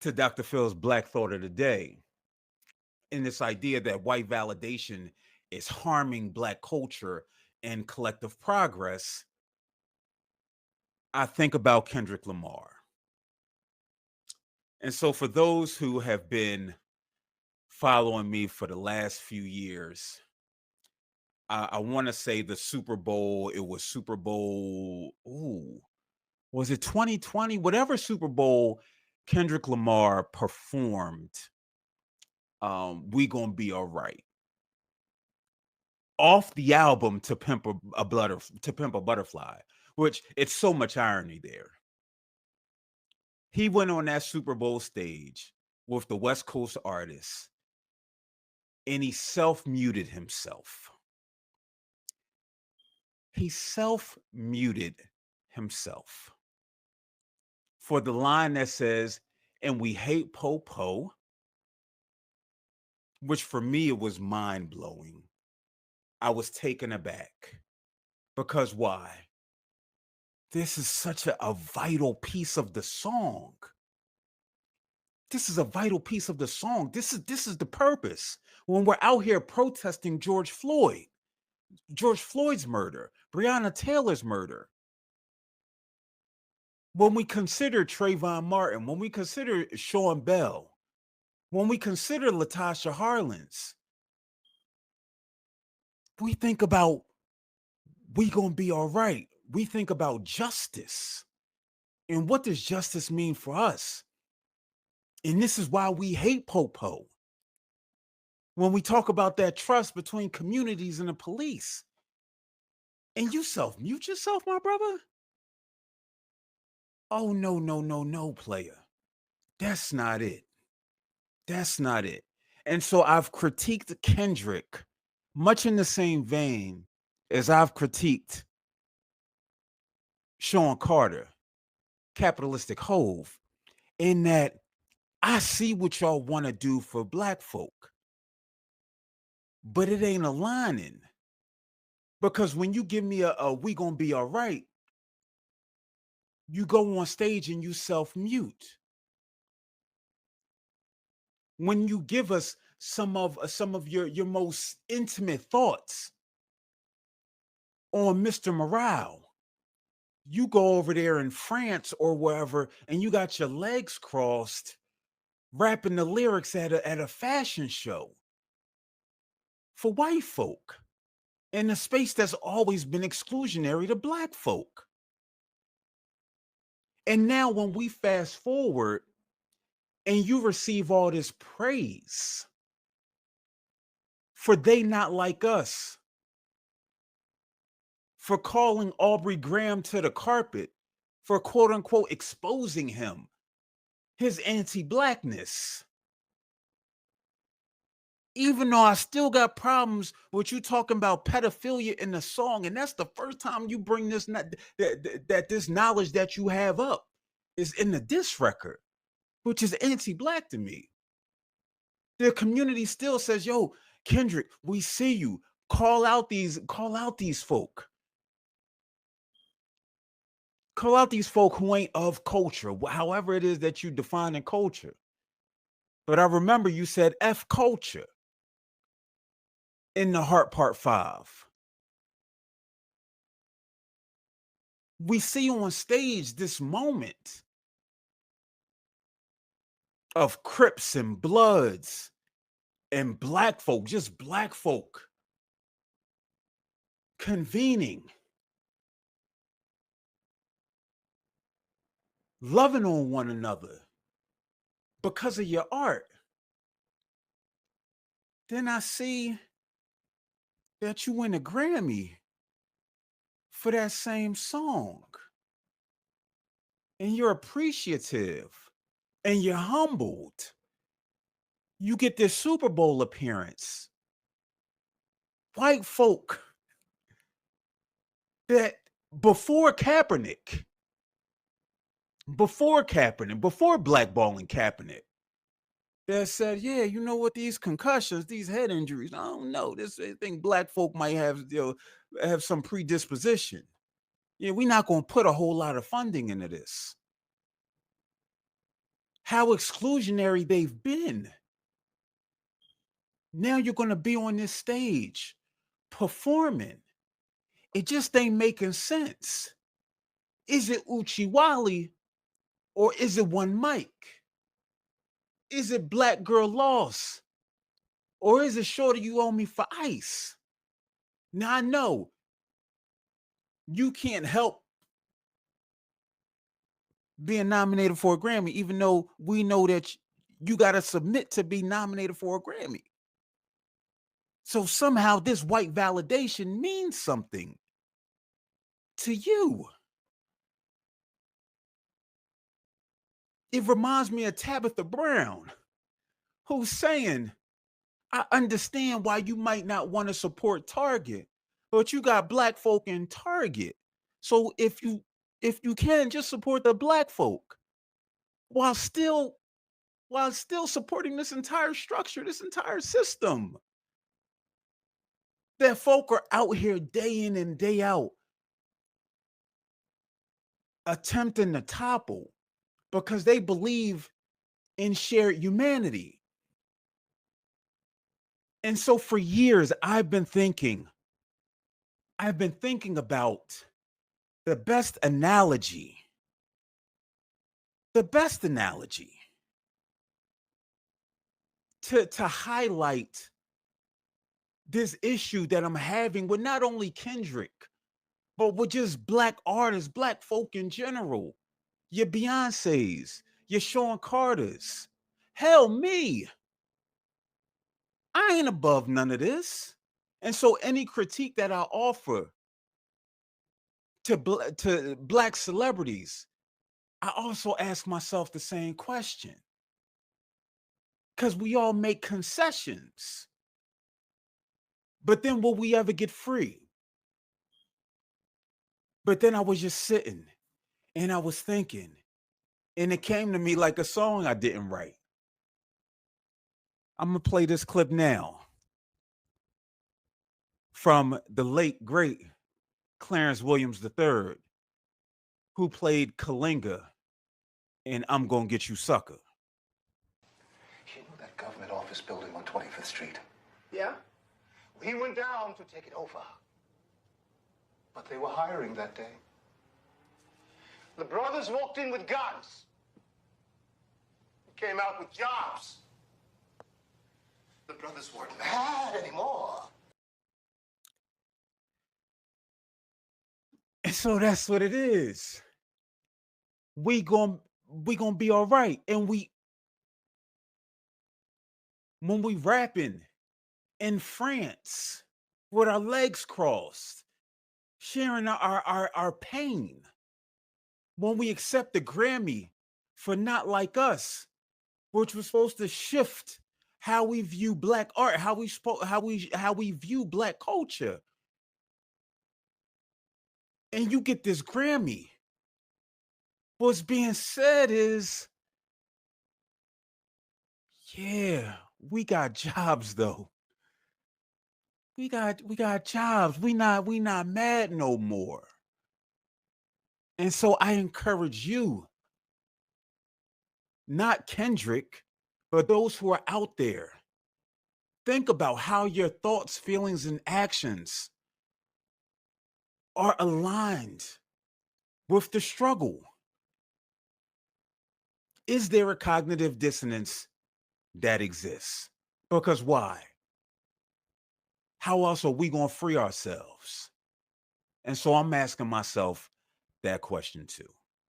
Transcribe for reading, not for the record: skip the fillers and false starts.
to Dr. Phil's Black Thought of the Day, in this idea that white validation is harming Black culture and collective progress, I think about Kendrick Lamar. And so, for those who have been following me for the last few years, I want to say the Super Bowl, it was Super Bowl, ooh, was it 2020? Whatever Super Bowl Kendrick Lamar performed, We Gonna Be All Right. Off the album To Pimp a Butterfly, which it's so much irony there. He went on that Super Bowl stage with the West Coast artists and he self-muted himself. He self-muted himself for the line that says, and we hate po-po, which for me it was mind-blowing. I was taken aback. Because why? This is such a vital piece of the song. This is a vital piece of the song. This is the purpose. When we're out here protesting George Floyd's murder, Breonna Taylor's murder, when we consider Trayvon Martin, when we consider Sean Bell, when we consider Latasha Harlins, we think about we gonna be all right. We think about justice. And what does justice mean for us? And this is why we hate Popo. When we talk about that trust between communities and the police. And you self-mute yourself, my brother? Oh, no, no, no, no, player. That's not it. That's not it. And so I've critiqued Kendrick much in the same vein as I've critiqued Sean Carter, Capitalistic Hove, in that I see what y'all want to do for Black folk, but it ain't aligning. Because when you give me a we gonna be all right, you go on stage and you self-mute. When you give us some of your most intimate thoughts on Mr. Morale, you go over there in France or wherever and you got your legs crossed rapping the lyrics at a fashion show for white folk in a space that's always been exclusionary to Black folk. And now when we fast forward and you receive all this praise for they not like us, for calling Aubrey Graham to the carpet, for quote unquote exposing him, his anti-Blackness. Even though I still got problems with you talking about pedophilia in the song, and that's the first time you bring this that this knowledge that you have up is in the diss record, which is anti-Black to me. The community still says, "Yo, Kendrick, we see you. Call out these folk. Call out these folk who ain't of culture, however it is that you define in culture." But I remember you said F culture in the Heart Part 5. We see on stage this moment of Crips and Bloods and Black folk, just Black folk convening, loving on one another because of your art. Then I see that you win a Grammy for that same song. And you're appreciative and you're humbled. You get this Super Bowl appearance. White folk that before Kaepernick, before blackballing Kaepernick, that said, yeah, you know what, these concussions, these head injuries, I don't know. I think Black folk might have, have some predisposition. Yeah, we're not going to put a whole lot of funding into this. how exclusionary they've been. Now you're going to be on this stage performing. It just ain't making sense. Is it Uchiwali or is it One Mike? Is it Black Girl Lost or is it Shorty You Owe Me for Ice? Now I know you can't help being nominated for a Grammy, even though we know that you got to submit to be nominated for a Grammy. So somehow this white validation means something to you. It reminds me of Tabitha Brown, who's saying, I understand why you might not want to support Target, but you got black folk in Target. So if you can, just support the black folk while still supporting this entire structure, this entire system that folk are out here day in and day out attempting to topple because they believe in shared humanity. And so for years, I've been thinking about the best analogy to highlight this issue that I'm having with not only Kendrick, but with just black artists, black folk in general. Your Beyoncé's, your Sean Carter's. Hell, me. I ain't above none of this. And so any critique that I offer to black celebrities, I also ask myself the same question. Because we all make concessions. But then will we ever get free? But then I was just sitting and I was thinking, and it came to me like a song I didn't write. I'm going to play this clip now from the late, great Clarence Williams III, who played Kalinga in I'm Gonna Get You Sucker. You know that government office building on 25th Street? Yeah? We went down to take it over. But they were hiring that day. The brothers walked in with guns. Came out with jobs. The brothers weren't mad anymore. And so that's what it is. We gonna be all right. And when we rapping in France with our legs crossed, sharing our pain, when we accept the Grammy for Not Like Us, which was supposed to shift how we view black art, how we view black culture. And you get this Grammy. What's being said is, yeah, we got jobs though. We got jobs. We not mad no more. And so I encourage you, not Kendrick, but those who are out there. Think about how your thoughts, feelings, and actions are aligned with the struggle. Is there a cognitive dissonance that exists? Because why? How else are we going to free ourselves? And so I'm asking myself that question too.